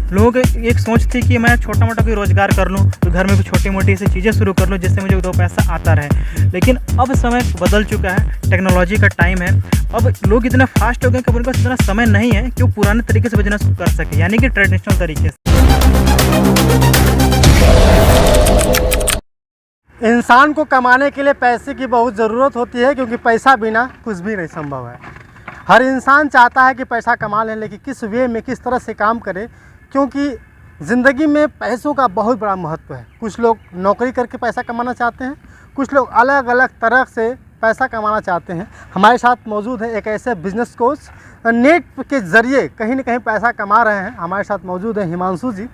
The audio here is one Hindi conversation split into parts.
लोगों की एक सोच थी कि मैं छोटा मोटा कोई रोज़गार कर लूँ, तो घर में भी छोटी मोटी ऐसी चीज़ें शुरू कर लूँ जिससे मुझे 2 पैसा आता रहे। लेकिन अब समय बदल चुका है, टेक्नोलॉजी का टाइम है। अब लोग इतने फास्ट हो गए कि अब उनके पास इतना समय नहीं है कि वो पुराने तरीके से बिज़नेस कर सकें, यानी कि ट्रेडिशनल तरीके से। इंसान को कमाने के लिए पैसे की बहुत ज़रूरत होती है, क्योंकि पैसा बिना कुछ भी नहीं संभव है। हर इंसान चाहता है कि पैसा कमा लें, लेकिन किस वे में, किस तरह से काम करे, क्योंकि ज़िंदगी में पैसों का बहुत बड़ा महत्व है। कुछ लोग नौकरी करके पैसा कमाना चाहते हैं, कुछ लोग अलग अलग तरह से पैसा कमाना चाहते हैं। हमारे साथ मौजूद है एक ऐसे बिजनेस कोच, नेट के ज़रिए कहीं ना कहीं पैसा कमा रहे हैं। हमारे साथ मौजूद है हिमांशु जी,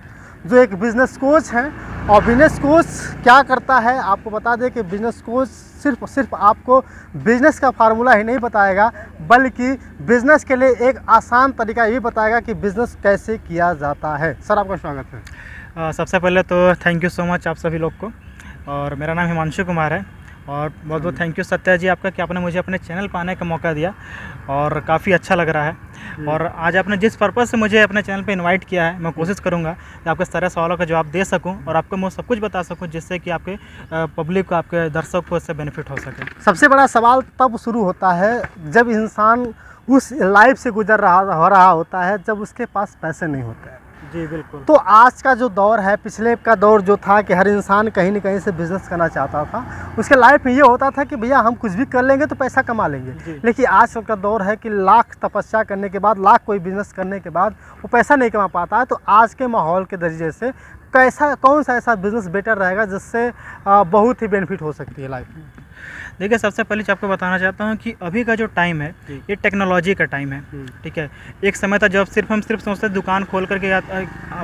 जो एक बिज़नेस कोच हैं। और बिज़नेस कोच क्या करता है आपको बता दें कि बिज़नेस कोच सिर्फ आपको बिज़नेस का फार्मूला ही नहीं बताएगा, बल्कि बिज़नेस के लिए एक आसान तरीका ये बताएगा कि बिज़नेस कैसे किया जाता है। सर, आपका स्वागत है। सबसे पहले तो थैंक यू सो मच आप सभी लोग को। और मेरा नाम हिमांशु कुमार है, और बहुत बहुत थैंक यू सत्या जी आपका कि आपने मुझे अपने चैनल पर आने का मौका दिया, और काफ़ी अच्छा लग रहा है। और आज आपने जिस पर्पज़ से मुझे अपने चैनल पे इनवाइट किया है, मैं कोशिश करूंगा कि आपके सारे सवालों का जवाब दे सकूं और आपको मैं सब कुछ बता सकूं, जिससे कि आपके पब्लिक को, आपके दर्शक को इससे बेनिफिट हो सके। सबसे बड़ा सवाल तब शुरू होता है जब इंसान उस लाइफ से गुजर रहा होता है, जब उसके पास पैसे नहीं होते हैं। जी बिल्कुल। तो आज का जो दौर है, पिछले का दौर जो था कि हर इंसान कहीं न कहीं से बिज़नेस करना चाहता था, उसके लाइफ में ये होता था कि भैया हम कुछ भी कर लेंगे तो पैसा कमा लेंगे। लेकिन आज का दौर है कि लाख तपस्या करने के बाद, लाख कोई बिज़नेस करने के बाद वो पैसा नहीं कमा पाता है। तो आज के माहौल के नतीजे से कौन सा ऐसा बिज़नेस बेटर रहेगा जिससे बहुत ही बेनिफिट हो सकती है लाइफ में? देखिए, सबसे पहले आपको बताना चाहता हूँ कि अभी का जो टाइम है ये टेक्नोलॉजी का टाइम है। ठीक है, एक समय था जब हम सिर्फ सोचते दुकान खोल करके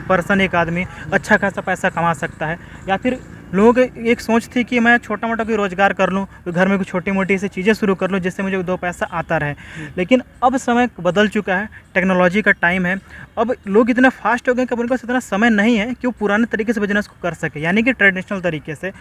पर्सन, एक आदमी अच्छा खासा पैसा कमा सकता है, या फिर लोगों की एक सोच थी कि मैं छोटा मोटा कोई रोज़गार कर लूँ, तो घर में कोई छोटी मोटी ऐसी चीज़ें शुरू कर लूँ जिससे मुझे 2 पैसा आता रहे। लेकिन अब समय बदल चुका है, टेक्नोलॉजी का टाइम है। अब लोग इतने फास्ट हो गए कि अब उनके पास इतना समय नहीं है कि वो पुराने तरीके से बिजनेस को कर सके, यानी कि ट्रेडिशनल तरीके से।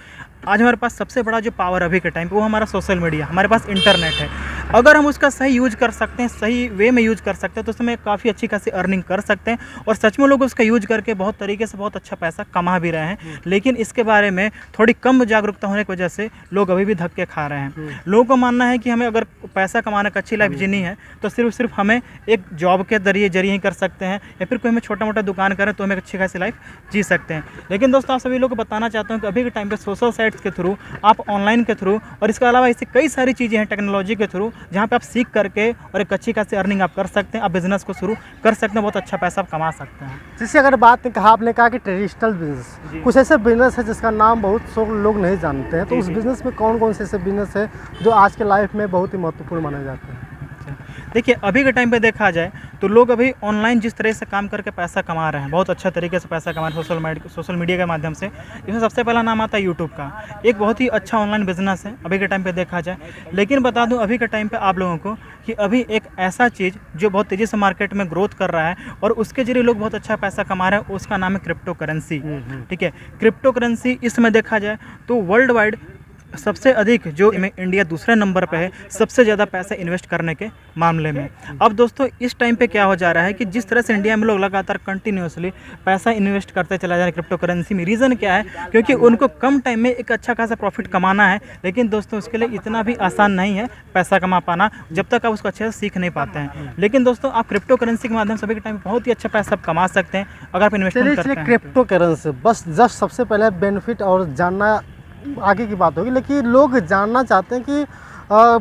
आज हमारे पास सबसे बड़ा जो पावर अभी के टाइम पे वो हमारा सोशल मीडिया, हमारे पास इंटरनेट है। अगर हम उसका सही यूज कर सकते हैं, सही वे में यूज कर सकते हैं, तो उसमें काफ़ी अच्छी खासी अर्निंग कर सकते हैं, और सच में लोग उसका यूज करके बहुत तरीके से बहुत अच्छा पैसा कमा भी रहे हैं। लेकिन इसके बारे में थोड़ी कम जागरूकता होने की वजह से लोग अभी भी धक्के खा रहे हैं। लोगों को मानना है कि हमें अगर पैसा कमाने का अच्छी लाइफ जीनी है तो सिर्फ हमें एक जॉब के जरिए ही कर सकते हैं, या फिर कोई हमें छोटा मोटा दुकान करें तो हमें अच्छी खासी लाइफ जी सकते हैं। लेकिन दोस्तों, आप सभी लोग को बताना चाहता हूँ कि अभी के टाइम पे सोशल साइट्स के थ्रू, आप ऑनलाइन के थ्रू, और इसके अलावा ऐसी कई सारी चीज़ें हैं टेक्नोलॉजी के थ्रू, जहाँ पे आप सीख करके और एक अच्छी खासी अर्निंग आप कर सकते हैं, आप बिजनेस को शुरू कर सकते हैं, बहुत अच्छा पैसा आप कमा सकते हैं। जैसे अगर बात कहा, आपने कहा कि ट्रेडिशनल बिजनेस, कुछ ऐसे बिजनेस है जिसका नाम बहुत लोग नहीं जानते हैं, तो उस बिज़नेस में कौन से ऐसे बिज़नेस है जो आज के लाइफ में बहुत ही महत्वपूर्ण माने जाते हैं? देखिए, अभी के टाइम पे देखा जाए तो लोग अभी ऑनलाइन जिस तरह से काम करके पैसा कमा रहे हैं, बहुत अच्छा तरीके से पैसा कमा रहे हैं सोशल मीडिया के माध्यम से। इसमें सबसे पहला नाम आता है यूट्यूब का। एक बहुत ही अच्छा ऑनलाइन बिजनेस है अभी के टाइम पे देखा जाए। लेकिन बता दूं अभी के टाइम पे आप लोगों को कि अभी एक ऐसा चीज़ जो बहुत तेज़ी से मार्केट में ग्रोथ कर रहा है और उसके जरिए लोग बहुत अच्छा पैसा कमा रहे हैं, उसका नाम है क्रिप्टो करेंसी। ठीक है, क्रिप्टो करेंसी इसमें देखा जाए तो वर्ल्ड वाइड सबसे अधिक जो इंडिया दूसरे नंबर पे है सबसे ज़्यादा पैसा इन्वेस्ट करने के मामले में। अब दोस्तों, इस टाइम पे क्या हो जा रहा है कि जिस तरह से इंडिया में लोग लगातार कंटिन्यूसली पैसा इन्वेस्ट करते चला जा रहा है क्रिप्टो करेंसी में, रीज़न क्या है? क्योंकि उनको कम टाइम में एक अच्छा खासा प्रॉफिट कमाना है। लेकिन दोस्तों, उसके लिए इतना भी आसान नहीं है पैसा कमा पाना, जब तक आप उसको अच्छे से सीख नहीं पाते हैं। लेकिन दोस्तों, आप क्रिप्टो करेंसी के माध्यम से अभी के टाइम में बहुत ही अच्छा पैसा आप कमा सकते हैं अगर आप इन्वेस्टमेंट करते हैं। क्रिप्टो करेंसी बस जस्ट सबसे पहले बेनिफिट और जानना आगे की बात होगी, लेकिन लोग जानना चाहते हैं कि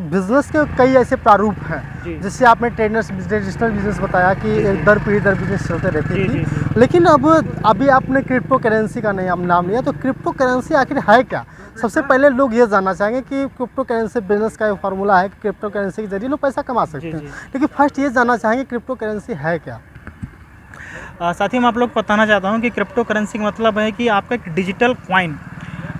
बिज़नेस के कई ऐसे प्रारूप हैं, जिससे आपने ट्रेडिशनल बिजनेस बताया कि दर पीढ़ी दर बिजनेस चलते रहती थी। लेकिन अभी आपने क्रिप्टो करेंसी का नाम लिया, तो क्रिप्टो करेंसी आखिर है क्या? सबसे पहले लोग ये जानना चाहेंगे कि क्रिप्टो करेंसी बिजनेस का फार्मूला है कि क्रिप्टो करेंसी के जरिए लोग पैसा कमा सकते हैं। लेकिन फर्स्ट ये जानना चाहेंगे क्रिप्टो करेंसी है क्या? साथ ही मैं आप लोग को बताना चाहता हूँ कि क्रिप्टो करेंसी का मतलब है कि आपका एक डिजिटल कॉइन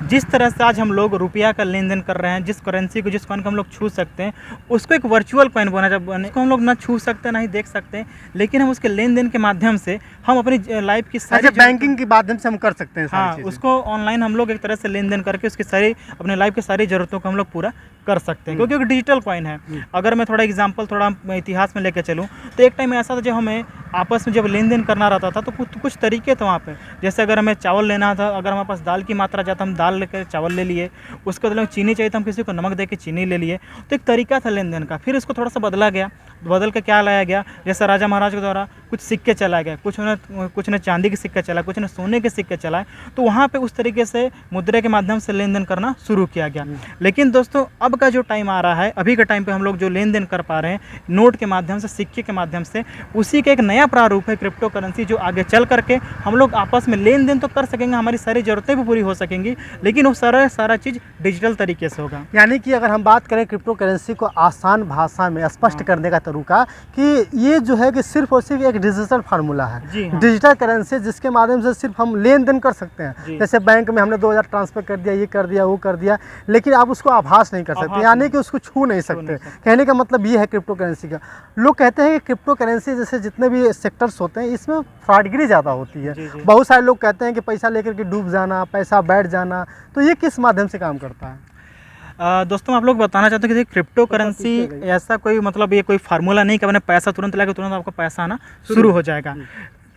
जिस तरह से आज हम लोग रुपया का लेन देन कर रहे हैं, जिस करेंसी को, जिस कॉइन को हम लोग छू सकते हैं, उसको एक वर्चुअल कॉइन बने को हम लोग ना छू सकते ना ही देख सकते हैं, लेकिन हम उसके लेन देन के माध्यम से हम अपनी लाइफ की सारी बैंकिंग के माध्यम से हम कर सकते हैं हाँ, उसको ऑनलाइन हम लोग एक तरह से लेन देन करके उसकी सारी अपने लाइफ की सारी ज़रूरतों को हम लोग पूरा कर सकते हैं, क्योंकि एक डिजिटल कॉइन है। अगर मैं थोड़ा एग्जांपल थोड़ा इतिहास में लेकर चलूँ तो एक टाइम ऐसा था जब हमें आपस में जब लेन देन करना रहता था तो कुछ तरीके थे वहाँ पे। जैसे अगर हमें चावल लेना था, अगर हमारे पास दाल की मात्रा ज़्यादा, हम दाल लेकर चावल ले लिए, उसके बदले में चीनी चाहिए तो हम किसी को नमक दे के चीनी ले लिए। तो एक तरीका था लेन देन का। फिर इसको थोड़ा सा बदला गया, बदल के क्या लाया गया, जैसे राजा महाराज के द्वारा कुछ सिक्के चलाए गए, कुछ ने चांदी के सिक्के चलाए, कुछ ने सोने के सिक्के चलाए, तो वहाँ पे उस तरीके से मुद्रा के माध्यम से लेन देन करना शुरू किया गया। लेकिन दोस्तों अब का जो टाइम आ रहा है, अभी के टाइम पे हम लोग जो लेन देन कर पा रहे हैं नोट के माध्यम से, सिक्के के माध्यम से, उसी का एक नया प्रारूप है क्रिप्टो करेंसी, जो आगे चल करके हम लोग आपस में लेन देन तो कर सकेंगे, हमारी सारी ज़रूरतें भी पूरी हो सकेंगी, लेकिन वो सारा चीज़ डिजिटल तरीके से होगा। यानी कि अगर हम बात करें क्रिप्टो करेंसी को आसान भाषा में स्पष्ट करने का तरीका, कि ये जो है कि सिर्फ और सिर्फ एक डिजिटल फार्मूला है, डिजिटल करेंसी जिसके माध्यम से सिर्फ हम लेन देन कर सकते हैं। जैसे बैंक में हमने 2000 ट्रांसफर कर दिया, ये कर दिया, वो कर दिया, लेकिन आप उसको आभास नहीं कर सकते, यानी कि उसको छू नहीं सकते। कहने का मतलब ये है क्रिप्टो करेंसी का। लोग कहते हैं कि क्रिप्टो करेंसी जैसे जितने भी सेक्टर्स होते हैं इसमें फ्रॉडगिरी ज़्यादा होती है। बहुत सारे लोग कहते हैं कि पैसा लेकर के डूब जाना, पैसा बैठ जाना, तो ये किस माध्यम से काम करता है? दोस्तों आप लोग बताना चाहते हैं कि क्रिप्टो करेंसी ऐसा कोई मतलब ये कोई फार्मूला नहीं कि मैंने पैसा तुरंत लगा तुरंत आपको पैसा आना शुरू हो जाएगा।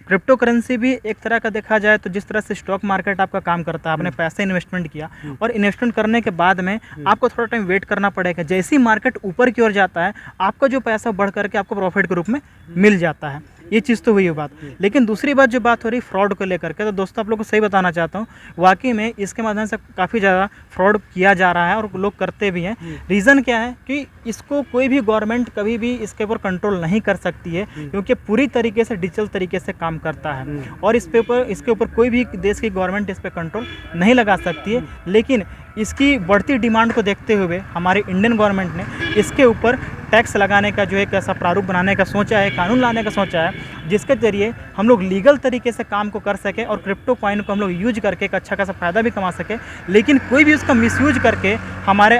क्रिप्टो करेंसी भी एक तरह का देखा जाए तो जिस तरह से स्टॉक मार्केट आपका काम करता है, आपने पैसे इन्वेस्टमेंट किया और इन्वेस्टमेंट करने के बाद में आपको थोड़ा टाइम वेट करना पड़ेगा। जैसे ही मार्केट ऊपर की ओर जाता है आपका जो पैसा बढ़ करके आपको प्रॉफिट के रूप में मिल जाता है। ये चीज़ तो हुई है बात। लेकिन दूसरी बात जो बात हो रही फ्रॉड को लेकर के, तो दोस्तों आप लोग को सही बताना चाहता हूँ, वाकई में इसके माध्यम से काफ़ी ज़्यादा फ्रॉड किया जा रहा है और लोग करते भी हैं। रीज़न क्या है कि इसको कोई भी गवर्नमेंट कभी भी इसके ऊपर कंट्रोल नहीं कर सकती है, क्योंकि पूरी तरीके से डिजिटल तरीके से काम करता है और इसके ऊपर कोई भी देश की गवर्नमेंट इस पर कंट्रोल नहीं लगा सकती है। लेकिन इसकी बढ़ती डिमांड को देखते हुए हमारी इंडियन गवर्नमेंट ने इसके ऊपर टैक्स लगाने का जो एक ऐसा प्रारूप बनाने का सोचा है, कानून लाने का सोचा है, जिसके जरिए हम लोग लीगल तरीके से काम को कर सके और क्रिप्टो कॉइन को हम लोग यूज करके एक अच्छा खासा फ़ायदा भी कमा सके, लेकिन कोई भी उसका मिसयूज करके हमारे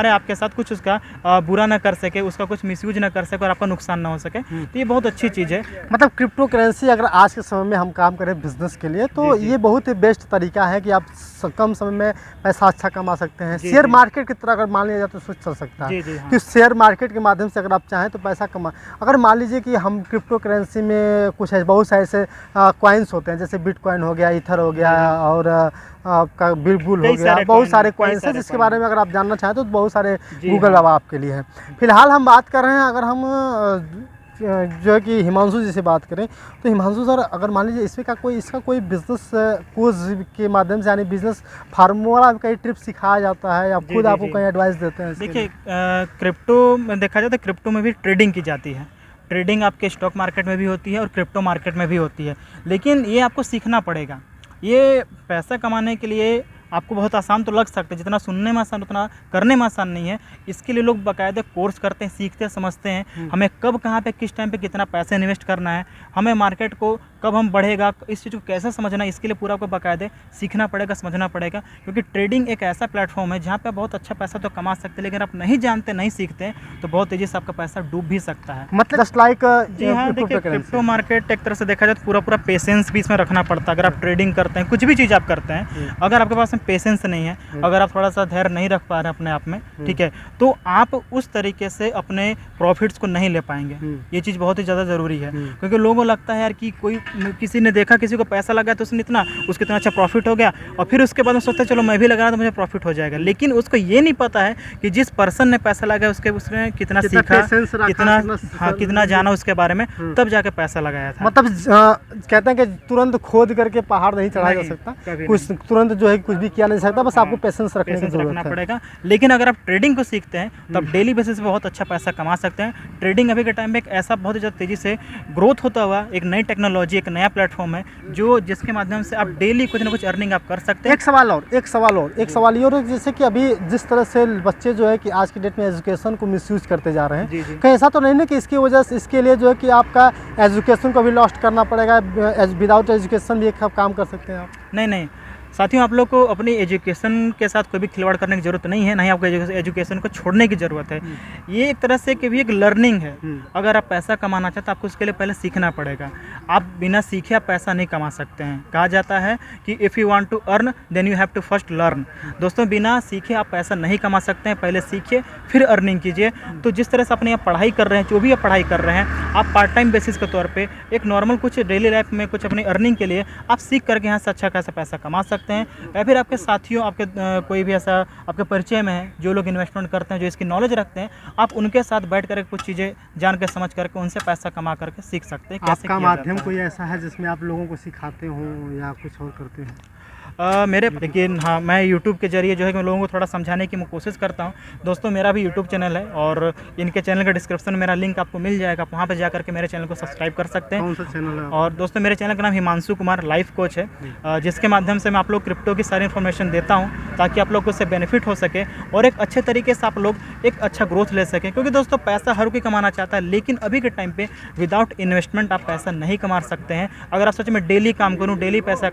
आपके साथ कुछ उसका बुरा ना कर सके, उसका कुछ मिसयूज ना कर सके और आपका नुकसान ना हो सके। तो ये बहुत अच्छी चीज़ है। मतलब क्रिप्टो करेंसी अगर आज के समय में हम काम करें बिजनेस के लिए तो ये बहुत ही बेस्ट तरीका है कि आप कम समय में पैसा अच्छा कमा सकते हैं। शेयर मार्केट की तरह अगर मान लिया जाए तो सोच चल सकता है कि शेयर मार्केट के माध्यम से अगर आप चाहें तो पैसा कमा। अगर मान लीजिए कि हम क्रिप्टो करेंसी में कुछ है, बहुत सारे ऐसे कॉइन्स होते हैं, जैसे बिटकॉइन हो गया, ईथर हो गया और आपका बिलबुल हो गया, बहुत सारे कॉइन्स हैं जिसके बारे में अगर आप जानना चाहें तो बहुत सारे गूगल अब आपके लिए है। फिलहाल हम बात कर रहे हैं, अगर हम जो है कि हिमांशु जी से बात करें तो हिमांशु सर, अगर मान लीजिए इसका कोई बिजनेस कोर्स के माध्यम से यानी बिजनेस फार्मूला कहीं ट्रिप सिखाया जाता है या खुद आपको कहीं एडवाइस देते हैं? देखिए क्रिप्टो में देखा जाए तो क्रिप्टो में भी ट्रेडिंग की जाती है। ट्रेडिंग आपके स्टॉक मार्केट में भी होती है और क्रिप्टो मार्केट में भी होती है, लेकिन ये आपको सीखना पड़ेगा। ये पैसा कमाने के लिए आपको बहुत आसान तो लग सकता है, जितना सुनने में आसान उतना करने में आसान नहीं है। इसके लिए लोग बाकायदा कोर्स करते हैं, सीखते हैं, समझते हैं हमें कब कहाँ पे किस टाइम पे कितना पैसा इन्वेस्ट करना है, हमें मार्केट को कब हम बढ़ेगा, इस चीज़ को कैसे समझना है, इसके लिए पूरा आपको बाकायदे सीखना पड़ेगा, समझना पड़ेगा। क्योंकि ट्रेडिंग एक ऐसा प्लेटफॉर्म है जहाँ पे आप बहुत अच्छा पैसा तो कमा सकते हैं, लेकिन आप नहीं जानते, नहीं सीखते हैं तो बहुत तेज़ी से आपका पैसा डूब भी सकता है। मतलब जस्ट लाइक जी हाँ, देखिए क्रिप्टो मार्केट एक तरह से देखा जाए तो पूरा पेशेंस भी इसमें रखना पड़ता है। अगर आप ट्रेडिंग करते हैं, कुछ भी चीज़ आप करते हैं, अगर आपके पास में पेशेंस नहीं है, अगर आप थोड़ा सा धैर्य नहीं रख पा रहे हैं अपने आप में, ठीक है, तो आप उस तरीके से अपने प्रॉफिट्स को नहीं ले पाएंगे। ये चीज़ बहुत ही ज़्यादा ज़रूरी है, क्योंकि लोगों को लगता है यार कि किसी ने देखा किसी को पैसा लगा तो उसने उसके इतना अच्छा प्रॉफिट हो गया और फिर उसके बाद में सोचता है चलो मैं भी लगा रहा तो मुझे प्रॉफिट हो जाएगा। लेकिन उसको ये नहीं पता है कि जिस पर्सन ने पैसा लगाया उसने कितना सीखा, कितना जाना उसके बारे में, तब जाके पैसा लगाया था। मतलब कहते हैं कि तुरंत खोद करके पहाड़ नहीं चढ़ाया जा सकता, कुछ तुरंत जो है कुछ भी किया नहीं सकता, बस आपको पेशेंस रखने की जरूरत पड़ेगा। लेकिन अगर आप ट्रेडिंग को सीखते हैं तो आप डेली बेसिस पे बहुत अच्छा पैसा कमा सकते हैं। ट्रेडिंग अभी के टाइम में एक ऐसा बहुत ज़्यादा तेज़ी से ग्रोथ होता हुआ एक नई टेक्नोलॉजी, एक नया प्लेटफॉर्म है जिसके माध्यम से आप डेली कुछ ना कुछ अर्निंग आप कर सकते हैं। एक सवाल ये और जैसे कि अभी जिस तरह से बच्चे जो है कि आज की डेट में एजुकेशन को मिसयूज करते जा रहे हैं, कहीं ऐसा तो नहीं ना कि इसकी वजह से इसके लिए जो है कि आपका एजुकेशन को भी लॉस्ट करना पड़ेगा, विदाउट एजुकेशन भी एक काम कर सकते हैं आप? नहीं, साथियों, आप लोग को अपनी एजुकेशन के साथ कोई भी खिलवाड़ करने की ज़रूरत नहीं है, ना ही आपको एजुकेशन को छोड़ने की ज़रूरत है। ये एक तरह से कि भी एक लर्निंग है। अगर आप पैसा कमाना चाहते हैं, आपको उसके लिए पहले सीखना पड़ेगा। आप बिना सीखे आप पैसा नहीं कमा सकते हैं। कहा जाता है कि if you want to earn then you have to first learn. दोस्तों, बिना सीखे आप पैसा नहीं कमा सकते हैं, पहले सीखिए फिर अर्निंग कीजिए। तो जिस तरह से अपने आप पढ़ाई कर रहे हैं, जो भी आप पढ़ाई कर रहे हैं, आप पार्ट टाइम बेसिस के तौर पे एक नॉर्मल कुछ डेली लाइफ में कुछ अपनी अर्निंग के लिए आप सीख करके यहाँ से अच्छा खासा पैसा कमा सकते हैं। या फिर आपके साथियों, आपके कोई भी ऐसा आपके परिचय में है जो लोग इन्वेस्टमेंट करते हैं, जो इसकी नॉलेज रखते हैं, आप उनके साथ बैठ कर कुछ चीज़ें जान के समझ करके उनसे पैसा कमा करके सीख सकते हैं। कैसे आपका किया माध्यम जाता है। कोई ऐसा है जिसमें आप लोगों को सिखाते हो या कुछ और करते हैं? मेरे लेकिन हाँ, मैं यूट्यूब के ज़रिए जो है मैं लोगों को थोड़ा समझाने की मैं कोशिश करता हूँ। दोस्तों, मेरा भी यूट्यूब चैनल है और इनके चैनल का डिस्क्रिप्शन में मेरा लिंक आपको मिल जाएगा। आप वहाँ पे जा करके मेरे चैनल को सब्सक्राइब कर सकते हैं। कौन सा चैनल है? और दोस्तों, मेरे चैनल का नाम हिमांशु कुमार लाइफ कोच है, जिसके माध्यम से मैं आप लोग क्रिप्टो की सारी इन्फॉर्मेशन देता हूँ ताकि आप लोग को उससे बेनिफिट हो सके और एक अच्छे तरीके से आप लोग एक अच्छा ग्रोथ ले सकें। क्योंकि दोस्तों, पैसा हर कोई कमाना चाहता है, लेकिन अभी के टाइम पे विदाउट इन्वेस्टमेंट आप पैसा नहीं कमा सकते हैं। अगर आप सोचें मैं डेली काम करूँ, डेली पैसा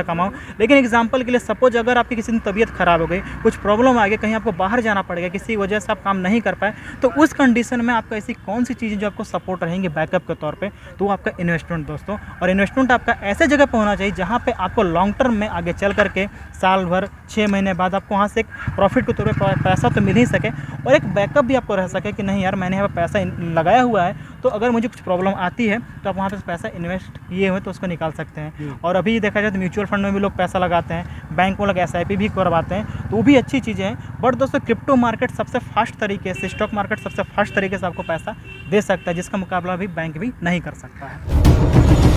कमाऊँ, लेकिन एग्जाम्पल के लिए सपोज अगर आपकी किसी दिन तबीयत खराब हो गई, कुछ प्रॉब्लम आ गई, कहीं आपको बाहर जाना पड़ेगा, किसी वजह से आप काम नहीं कर पाए, तो उस कंडीशन में आपका ऐसी कौन सी चीज़ें जो आपको सपोर्ट रहेंगी बैकअप के तौर पे, तो वो आपका इन्वेस्टमेंट दोस्तों। और इन्वेस्टमेंट आपका ऐसे जगह पे होना चाहिए जहाँ पे आपको लॉन्ग टर्म में आगे चल करके साल भर 6 महीने बाद आपको वहाँ से एक प्रॉफिट के तौर पर पैसा तो मिल ही सके और एक बैकअप भी आपको रह सके कि नहीं यार, मैंने यहाँ पर पैसा लगाया हुआ है, तो अगर मुझे कुछ प्रॉब्लम आती है तो आप वहाँ पे पैसा इन्वेस्ट किए हुए तो उसको निकाल सकते हैं। और अभी देखा जाए तो म्यूचुअल फंड में भी लोग पैसा लगाते हैं, बैंक में लोग SIP भी करवाते हैं, तो वो भी अच्छी चीज़ें हैं। बट दोस्तों, क्रिप्टो मार्केट सबसे फास्ट तरीके से, स्टॉक मार्केट सबसे फास्ट तरीके से आपको पैसा दे सकता है, जिसका मुकाबला भी बैंक भी नहीं कर सकता है।